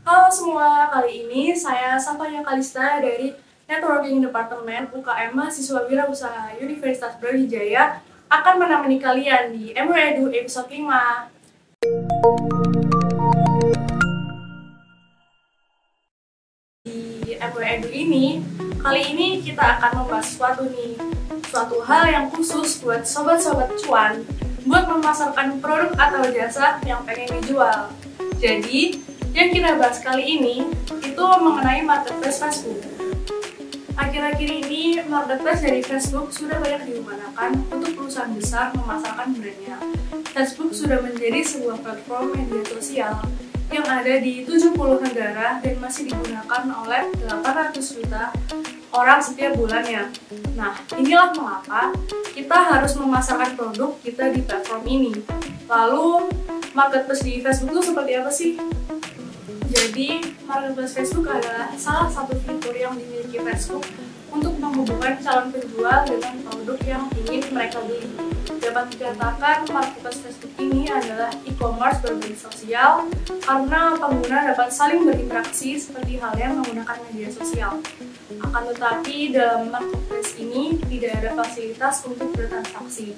Halo semua, kali ini saya Safanya Kalista dari Networking Departemen UKM Mahasiswa Wirausaha Universitas Brawijaya akan menemani kalian di MWEDU episode 5. Di MWEDU ini, kali ini kita akan membahas suatu hal yang khusus buat sobat-sobat cuan buat memasarkan produk atau jasa yang pengen dijual. Jadi, yang kita bahas kali ini itu mengenai marketplace Facebook. Akhir-akhir ini, marketplace dari Facebook sudah banyak digunakan untuk perusahaan besar memasarkan brandnya. Facebook sudah menjadi sebuah platform media sosial yang ada di 70 negara dan masih digunakan oleh 800 juta orang setiap bulannya. Nah, inilah mengapa kita harus memasarkan produk kita di platform ini. Lalu, marketplace di Facebook itu seperti apa sih? Jadi, marketplace Facebook adalah salah satu fitur yang dimiliki Facebook untuk menghubungkan calon penjual dengan produk yang ingin mereka beli. Dapat dikatakan marketplace Facebook ini adalah e-commerce berbasis sosial karena pengguna dapat saling berinteraksi seperti halnya menggunakan media sosial. Akan tetapi, dalam marketplace ini tidak ada fasilitas untuk bertransaksi.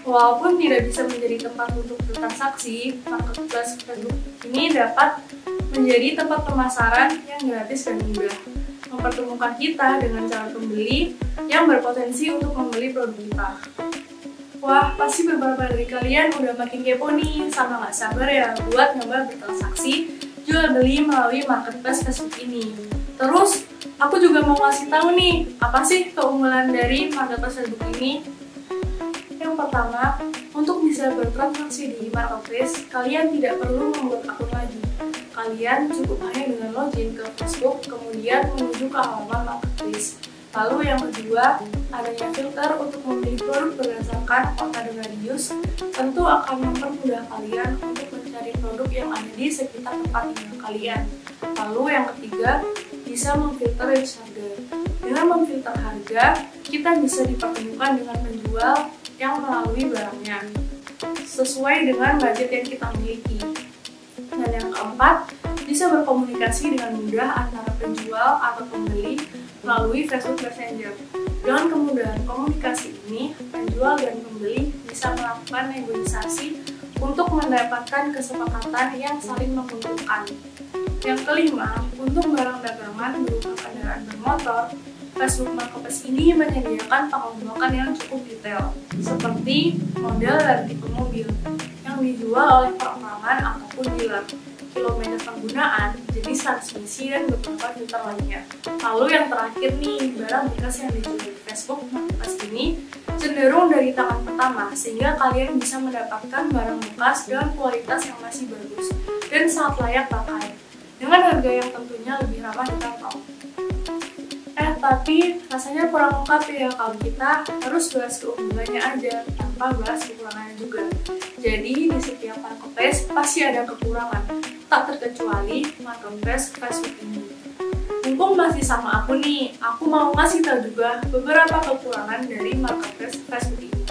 Walaupun tidak bisa menjadi tempat untuk bertransaksi, marketplace Facebook ini dapat menjadi tempat pemasaran yang gratis dan mudah, mempertemukan kita dengan calon pembeli yang berpotensi untuk membeli produk kita. Wah, pasti beberapa dari kalian udah makin kepo nih, sama gak sabar ya buat nyoba bertransaksi jual beli melalui marketplace Facebook ini. Terus, aku juga mau ngasih tahu nih, apa sih keunggulan dari marketplace Facebook ini? Yang pertama, untuk bisa bertransaksi di marketplace, kalian tidak perlu membuat akun lagi. Kalian cukup hanya dengan login ke Facebook, kemudian menuju ke halaman marketplace. Lalu yang kedua, adanya filter untuk memilih produk berdasarkan kota dengan radius, tentu akan mempermudah kalian untuk mencari produk yang ada di sekitar tempat tinggal kalian. Lalu yang ketiga, bisa memfilter range harga. Dengan memfilter harga, kita bisa dipertemukan dengan penjual yang melalui barangnya sesuai dengan budget yang kita miliki. Dan yang keempat, bisa berkomunikasi dengan mudah antara penjual atau pembeli melalui Facebook Messenger. Dengan kemudahan komunikasi ini, penjual dan pembeli bisa melakukan negosiasi untuk mendapatkan kesepakatan yang saling menguntungkan. Yang kelima, untuk barang dagangan berupa kendaraan bermotor, Facebook Marketplace ini menyediakan pengembangan yang cukup detail, seperti model dan tipe mobil yang dijual oleh perorangan ataupun dealer, kilometer penggunaan, jenis transmisi, dan beberapa filter lainnya. Lalu yang terakhir nih, barang bekas yang dijual di Facebook Marketplace ini cenderung dari tangan pertama, sehingga kalian bisa mendapatkan barang bekas dengan kualitas yang masih bagus dan sangat layak pakai, dengan harga yang tentunya lebih ramah di kantong. Tapi rasanya kurang lengkap ya kalau kita harus bahas keunggulannya aja tanpa bahas kekurangannya juga. Jadi di setiap marketplace pasti ada kekurangan, tak terkecuali marketplace Facebook ini. Mumpung masih sama aku nih, aku mau ngasih tahu juga beberapa kekurangan dari marketplace Facebook ini.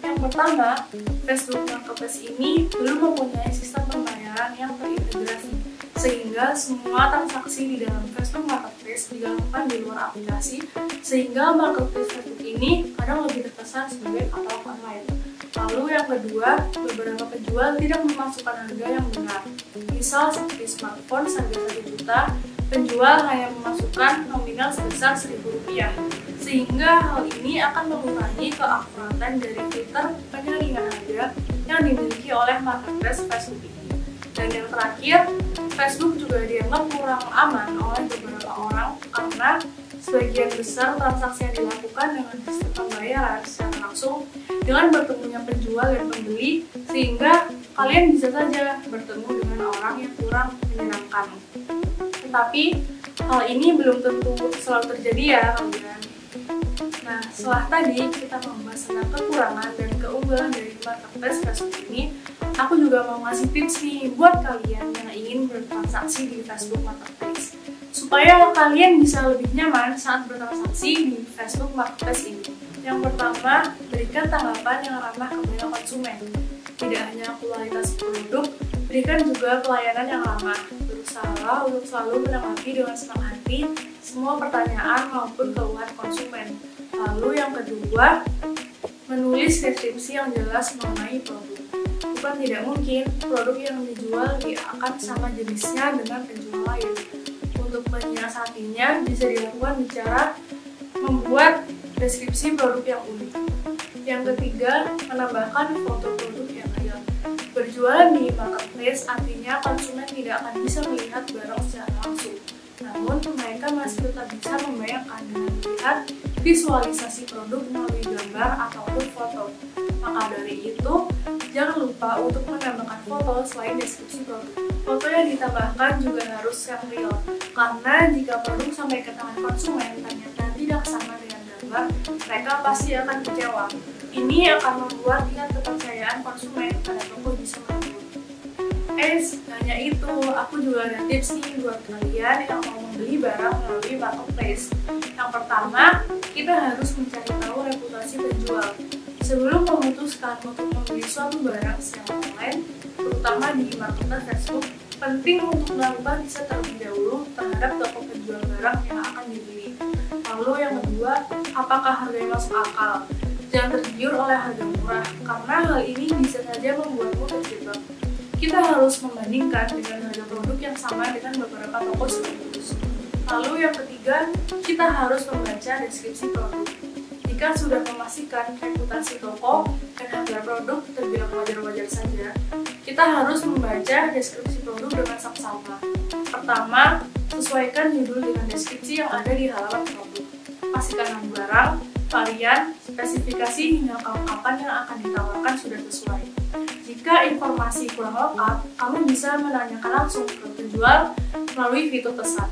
Yang pertama, Facebook Marketplace ini belum mempunyai sistem pembayaran yang terintegrasi, sehingga semua transaksi di dalam Facebook Marketplace dilakukan di luar aplikasi, sehingga marketplace Facebook ini kadang lebih terkesan sebagai katalog online. Lalu yang kedua, beberapa penjual tidak memasukkan harga yang benar. Misal seperti smartphone seharga 1 juta, penjual hanya memasukkan nominal sebesar Rp1.000, sehingga hal ini akan mengurangi keakuratan dari filter penyaringan harga yang dimiliki oleh marketplace Facebook ini. Dan yang terakhir, Facebook juga dianggap kurang aman oleh beberapa orang karena sebagian besar transaksi yang dilakukan dengan sistem pembayaran secara langsung dengan bertemunya penjual dan pembeli, sehingga kalian bisa saja bertemu dengan orang yang kurang menyenangkan. Tetapi hal ini belum tentu selalu terjadi ya kalian. Nah, setelah tadi kita membahas tentang kekurangan dan keunggulan dari marketplace Facebook ini, aku juga mau ngasih tips nih buat kalian yang ingin bertransaksi di Facebook Marketplace supaya kalian bisa lebih nyaman saat bertransaksi di Facebook Marketplace ini. Yang pertama, berikan tanggapan yang ramah kepada konsumen. Tidak hanya kualitas produk, berikan juga pelayanan yang ramah. berusaha untuk selalu menanggapi dengan senang hati semua pertanyaan maupun keluhan konsumen. Lalu yang kedua, menulis deskripsi yang jelas mengenai produk. Bukan tidak mungkin produk yang dijual akan sama jenisnya dengan penjual lain. Untuk menyiasatinya bisa dilakukan dengan cara membuat deskripsi produk yang unik. Yang ketiga, menambahkan foto produk yang real. Berjualan di marketplace artinya konsumen tidak akan bisa melihat barang secara langsung. Namun, mereka masih tetap bisa membayangkan dengan melihat visualisasi produk melalui gambar ataupun foto. Maka dari itu, jangan lupa untuk menambahkan foto selain deskripsi produk. Foto yang ditambahkan juga harus yang real, karena jika produk sampai ke tangan konsumen ternyata tidak sama dengan gambar, mereka pasti akan kecewa. Ini akan membuat tingkat kepercayaan konsumen pada toko bisa menurun. Hanya itu, aku juga ada tips nih buat kalian yang mau membeli barang melalui marketplace. Yang pertama, kita harus mencari tahu reputasi penjual. Sebelum memutuskan untuk membeli suatu barang secara online, terutama di marketplace Facebook, penting untuk melakukan riset terlebih dahulu terhadap toko penjual barang yang akan dibeli. Lalu yang kedua, apakah harganya masuk akal? Jangan tergiur oleh harga murah, karena hal ini bisa saja membuatmu terjebak. Kita harus membandingkan dengan harga produk yang sama dengan beberapa toko sekaligus. Lalu yang ketiga, kita harus membaca deskripsi produk. Jika sudah memastikan reputasi toko dan harga produk terbilang wajar-wajar saja, kita harus membaca deskripsi produk dengan saksama. Pertama, sesuaikan judul dengan deskripsi yang ada di halaman produk. Pastikan nama barang, varian, spesifikasi hingga kelengkapan yang akan ditawarkan sudah sesuai. Jika informasi kurang lengkap, kamu bisa menanyakan langsung ke penjual melalui fitur pesan.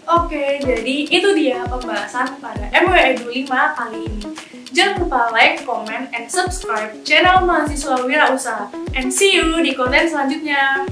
Oke, jadi itu dia pembahasan pada MW Edu 5 kali ini. Jangan lupa like, comment, and subscribe channel Mahasiswa Wirausaha. And see you di konten selanjutnya.